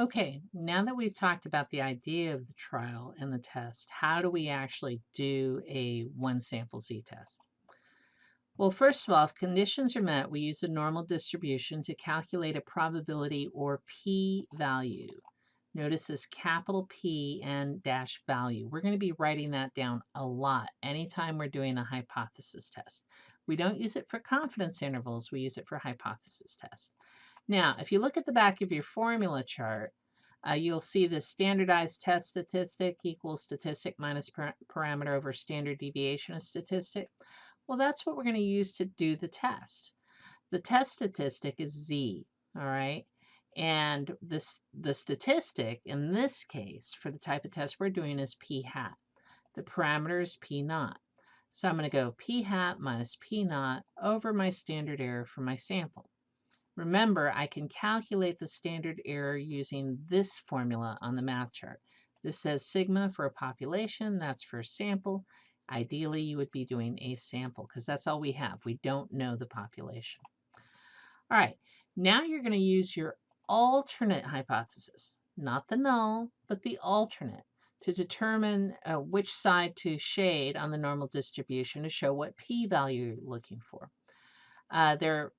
Okay, now that we've talked about the idea of the trial and the test, how do we actually do a one sample z-test? Well, first of all, if conditions are met, we use the normal distribution to calculate a probability or p-value. Notice this capital P and dash value. We're going to be writing that down a lot anytime we're doing a hypothesis test. We don't use it for confidence intervals, we use it for hypothesis tests. Now, if you look at the back of your formula chart, you'll see the standardized test statistic equals statistic minus parameter over standard deviation of statistic. Well, that's what we're going to use to do the test. The test statistic is Z, all right? And the statistic in this case for the type of test we're doing is p hat. The parameter is p naught. So I'm going to go p hat minus p naught over my standard error for my sample. Remember, I can calculate the standard error using this formula on the math chart. This says sigma for a population, that's for a sample. Ideally, you would be doing a sample because that's all we have. We don't know the population. All right, now you're going to use your alternate hypothesis, not the null, but the alternate, to determine which side to shade on the normal distribution to show what p-value you're looking for. There are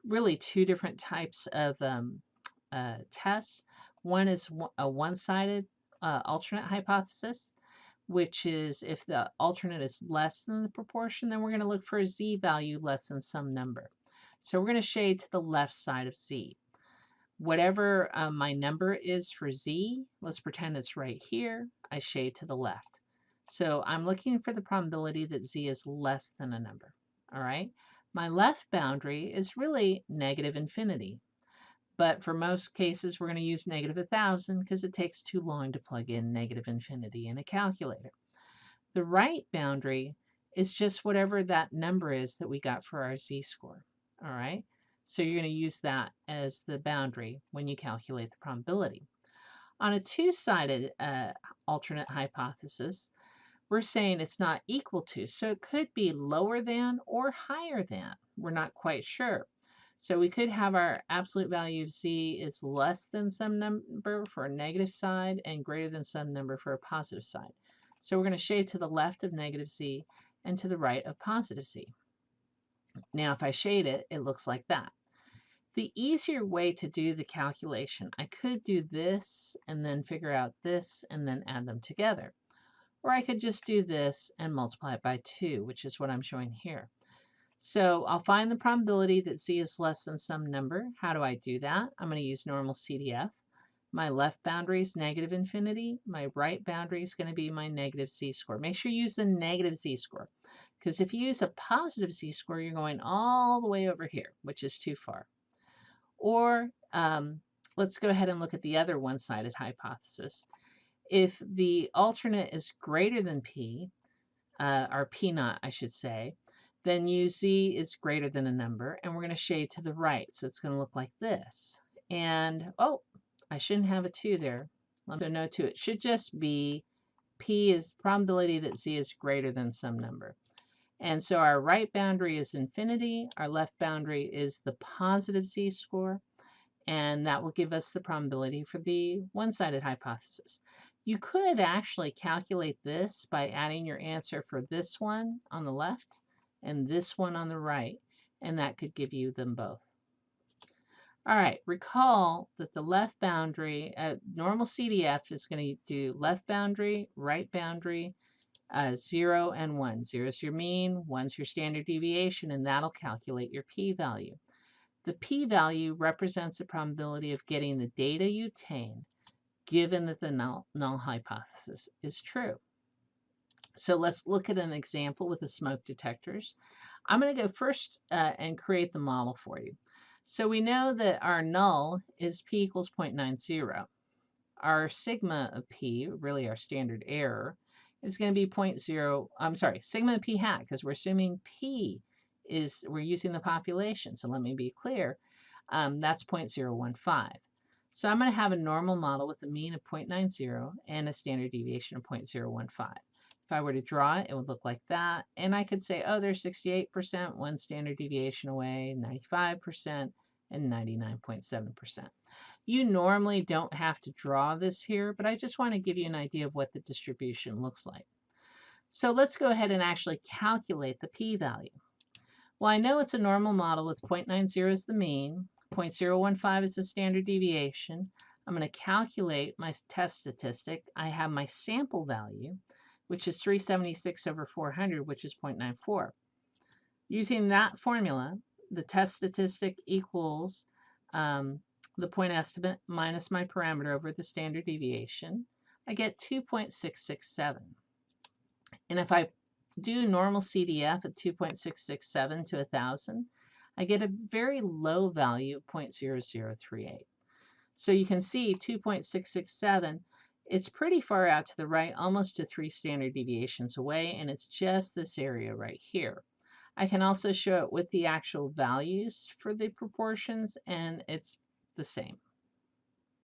really two different types of tests. One is a one-sided alternate hypothesis, which is if the alternate is less than the proportion, then we're going to look for a z-value less than some number. So we're going to shade to the left side of z. Whatever my number is for z, let's pretend it's right here, I shade to the left. So I'm looking for the probability that z is less than a number, all right? My left boundary is really negative infinity, but for most cases we're going to use negative 1,000 because it takes too long to plug in negative infinity in a calculator. The right boundary is just whatever that number is that we got for our z-score, all right? So you're going to use that as the boundary when you calculate the probability. On a two-sided alternate hypothesis, we're saying it's not equal to, so it could be lower than or higher than. We're not quite sure. So we could have our absolute value of z is less than some number for a negative side and greater than some number for a positive side. So we're going to shade to the left of negative z and to the right of positive z. Now if I shade it, it looks like that. The easier way to do the calculation, I could do this and then figure out this and then add them together. Or I could just do this and multiply it by 2, which is what I'm showing here. So I'll find the probability that z is less than some number. How do I do that? I'm going to use normal CDF. My left boundary is negative infinity. My right boundary is going to be my negative z-score. Make sure you use the negative z-score, because if you use a positive z-score, you're going all the way over here, which is too far. Or let's go ahead and look at the other one-sided hypothesis. If the alternate is greater than p, or p naught, I should say, then uz is greater than a number, and we're going to shade to the right. So it's going to look like this. And, oh, I shouldn't have a 2 there. So no 2. It should just be p is probability that z is greater than some number. And so our right boundary is infinity. Our left boundary is the positive z-score. And that will give us the probability for the one-sided hypothesis. You could actually calculate this by adding your answer for this one on the left and this one on the right, and that could give you them both. All right, recall that the left boundary, normal CDF is going to do left boundary, right boundary, 0 and 1. 0 is your mean, 1 is your standard deviation, and that'll calculate your p-value. The p-value represents the probability of getting the data you obtain given that the null hypothesis is true. So let's look at an example with the smoke detectors. I'm going to go first and create the model for you. So we know that our null is p equals 0.90. Our sigma of p, really our standard error, is going to be 0.0, I'm sorry, sigma of p hat, because we're assuming p is, we're using the population. So let me be clear, that's 0.015. So I'm going to have a normal model with a mean of 0.90 and a standard deviation of 0.015. If I were to draw it, it would look like that. And I could say, oh, there's 68%, one standard deviation away, 95%, and 99.7%. You normally don't have to draw this here, but I just want to give you an idea of what the distribution looks like. So let's go ahead and actually calculate the p-value. Well, I know it's a normal model with 0.90 as the mean, 0.015 is the standard deviation. I'm going to calculate my test statistic. I have my sample value, which is 376 over 400, which is 0.94. Using that formula, the test statistic equals the point estimate minus my parameter over the standard deviation. I get 2.667. And if I do normal CDF at 2.667 to 1,000, I get a very low value of 0.0038. So you can see 2.667, it's pretty far out to the right, almost to 3 standard deviations away, and it's just this area right here. I can also show it with the actual values for the proportions, and it's the same.